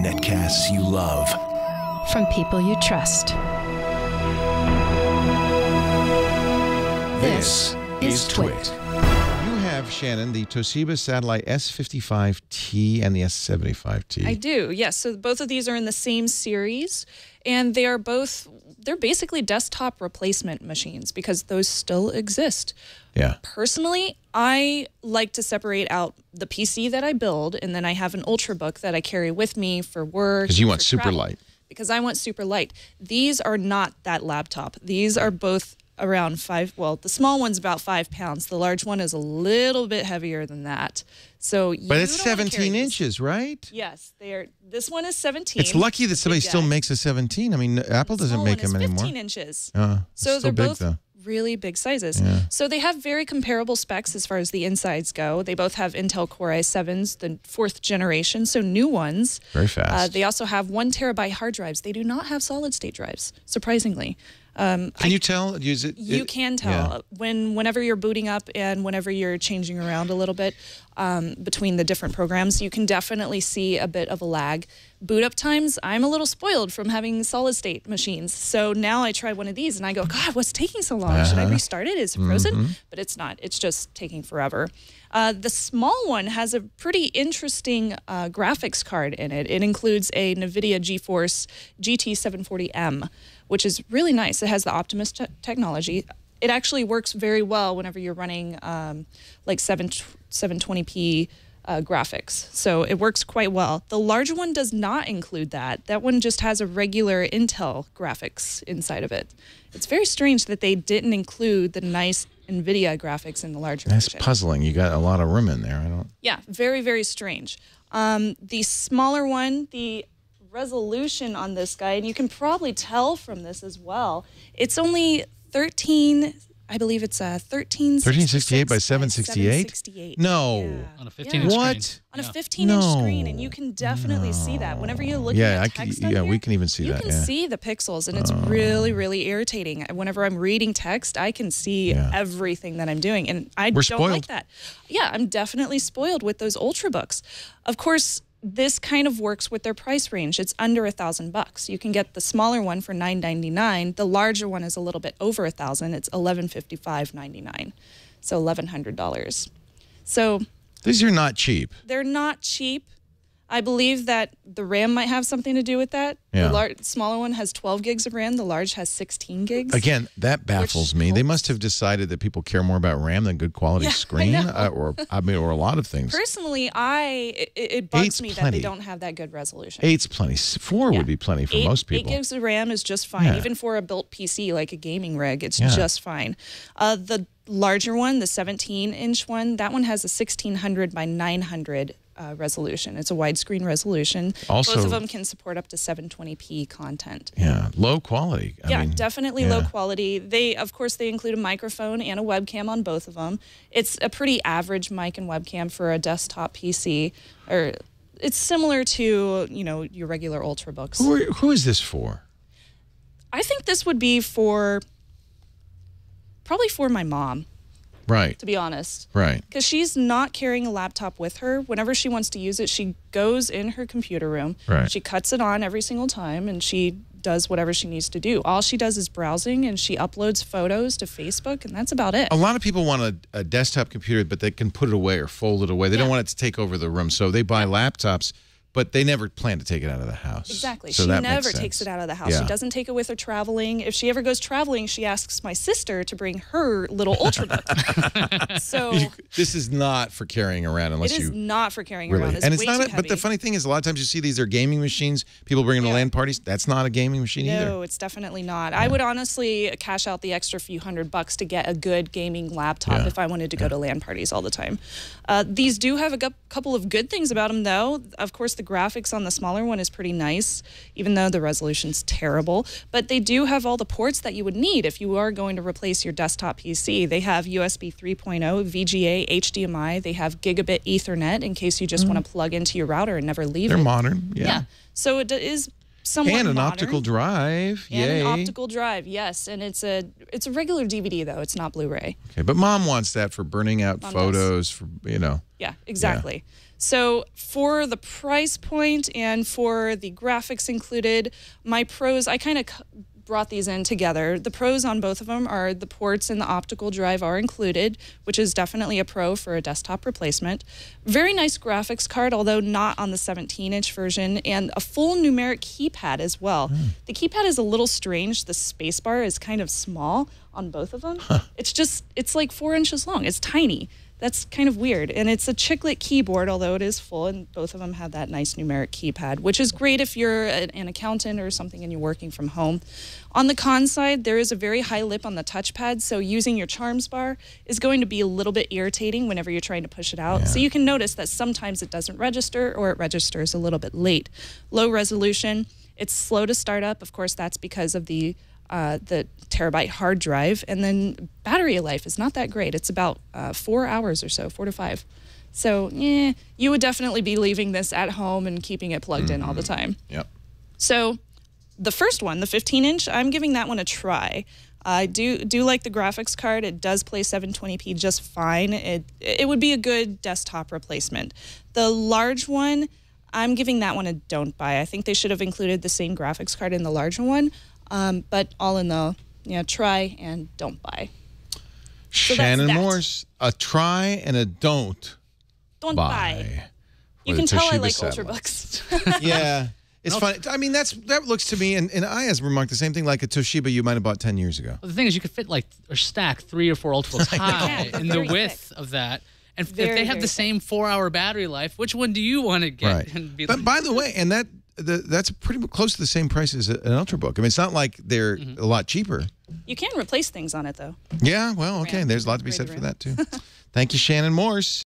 Netcasts you love. From people you trust. This is Twit. You have, Shannon, the Toshiba Satellite S55T and the S75T. I do, yes. So both of these are in the same series, and they're basically desktop replacement machines because those still exist. Yeah. Personally, I like to separate out the PC that I build, and then I have an Ultrabook that I carry with me for work. Because you want for super travel. light. Because I want super light. These are not that laptop. These are both around the small one's about 5 pounds. The large one is a little bit heavier than that. So But it's 17 inches, right? Yes, they are. This one is 17. It's lucky that somebody still makes a 17. I mean, Apple doesn't make them anymore. 15 inches. So they're big, both though. really big sizes. Yeah. So they have very comparable specs as far as the insides go. They both have Intel Core i7s, the 4th generation, so new ones. Very fast. They also have 1 terabyte hard drives. They do not have solid state drives, surprisingly. Can you tell? You can tell whenever you're booting up and whenever you're changing around a little bit between the different programs, you can definitely see a bit of a lag. Boot up times, I'm a little spoiled from having solid state machines. So now I try one of these and I go, God, what's taking so long? Should I restart it? Is it frozen? But it's not. It's just taking forever. The small one has a pretty interesting graphics card in it. It includes a NVIDIA GeForce GT740M, which is really nice. It has the Optimus technology. It actually works very well whenever you're running like 720p graphics. So it works quite well. The larger one does not include that. That one just has a regular Intel graphics inside of it. It's very strange that they didn't include the nice NVIDIA graphics in the larger That's version. puzzling. You got a lot of room in there. Yeah, very, very strange. The smaller one, the resolution on this guy, and you can probably tell from this as well, it's only 13, I believe it's 1368 by 768? No. Yeah. On a 15-inch What? screen. On a 15-inch screen, and you can definitely see that. Whenever you're looking at text on here, we can even see that. You can see the pixels, and it's really, really irritating. Whenever I'm reading text, I can see everything that I'm doing, and I don't like that. Yeah, I'm definitely spoiled with those Ultrabooks. Of course, this kind of works with their price range. It's under $1,000. You can get the smaller one for $999. The larger one is a little bit over $1,000. It's $1,155.99, so $1,100. So these are not cheap. they're not cheap. I believe that the RAM might have something to do with that. Yeah. The smaller one has 12 gigs of RAM. The large has 16 gigs. Again, that baffles me. They must have decided that people care more about RAM than good quality screen, or a lot of things. Personally, it bugs me that they don't have that good resolution. 8's plenty. 4 would be plenty for most people. 8 gigs of RAM is just fine. Even for a built PC like a gaming rig, it's just fine. The larger one, the 17-inch one, that one has a 1600 by 900 resolution. It's a widescreen resolution. Also, both of them can support up to 720p content. Yeah, low quality. I mean, definitely low quality. Of course, they include a microphone and a webcam on both of them. It's a pretty average mic and webcam for a desktop PC. Or it's similar to, your regular Ultrabooks. Who is this for? I think this would be probably for my mom. Right. To be honest. Right. Because she's not carrying a laptop with her. Whenever she wants to use it, she goes in her computer room. Right. She cuts it on every single time, and she does whatever she needs to do. All she does is browsing, and she uploads photos to Facebook, and that's about it. A lot of people want a desktop computer, but they can put it away or fold it away. They don't want it to take over the room, so they buy laptops. But they never plan to take it out of the house. Exactly. So she that never makes sense. takes it out of the house. She doesn't take it with her traveling. If she ever goes traveling, she asks my sister to bring her little Ultrabook. So this is not for carrying around unless it is you not for carrying really. around. It's and it's way not. too But heavy. the funny thing is, a lot of times you see these are gaming machines. People bring them to LAN parties. That's not a gaming machine either. No, it's definitely not. I would honestly cash out the extra few $100 to get a good gaming laptop if I wanted to go to LAN parties all the time. These do have a couple of good things about them, though. Of course, the graphics on the smaller one is pretty nice, even though the resolution's terrible. But they do have all the ports that you would need if you are going to replace your desktop PC. They have USB 3.0, VGA, HDMI. They have gigabit Ethernet in case you just want to plug into your router and never leave it. They're modern. Yeah. So it is somewhat and an modern. optical drive. And Yay. an optical drive, yes. And it's a regular DVD, though. It's not Blu-ray. Okay, but Mom wants that for burning out photos, for, Yeah, exactly. So for the price point and for the graphics included, my pros, I kind of brought these in together. The pros on both of them are the ports and the optical drive are included, which is definitely a pro for a desktop replacement. Very nice graphics card, although not on the 17-inch version, and a full numeric keypad as well. The keypad is a little strange. The spacebar is kind of small on both of them. It's like 4 inches long. It's tiny. That's kind of weird. And it's a chiclet keyboard, although it is full, and both of them have that nice numeric keypad, which is great if you're an accountant or something and you're working from home. On the con side, there is a very high lip on the touchpad, so using your charms bar is going to be a little bit irritating whenever you're trying to push it out. So you can notice that sometimes it doesn't register or it registers a little bit late. Low resolution. It's slow to start up. Of course, that's because of the terabyte hard drive, and then battery life is not that great. It's about 4 hours or so, 4 to 5. So you would definitely be leaving this at home and keeping it plugged in all the time. Yep. So the first one, the 15-inch, I'm giving that one a try. I do like the graphics card. It does play 720p just fine. It would be a good desktop replacement. The large one, I'm giving that one a don't buy. I think they should have included the same graphics card in the larger one. But all in all, try and don't buy. So Shannon Morse, a try and a don't buy. You for can the tell I Toshiba like satellite. Ultrabooks. Yeah. It's funny. I mean, that looks to me, and I has remarked the same thing, like a Toshiba you might have bought 10 years ago. Well, the thing is, you could fit or stack 3 or 4 Ultrabooks high in the width of that. And if they have the same 4-hour battery life, which one do you want to get? Right. And be but by the way, and that's pretty close to the same price as an Ultrabook. I mean, it's not like they're a lot cheaper. You can replace things on it, though. Yeah, well, okay. There's a lot to be said for that, too. Thank you, Shannon Morse.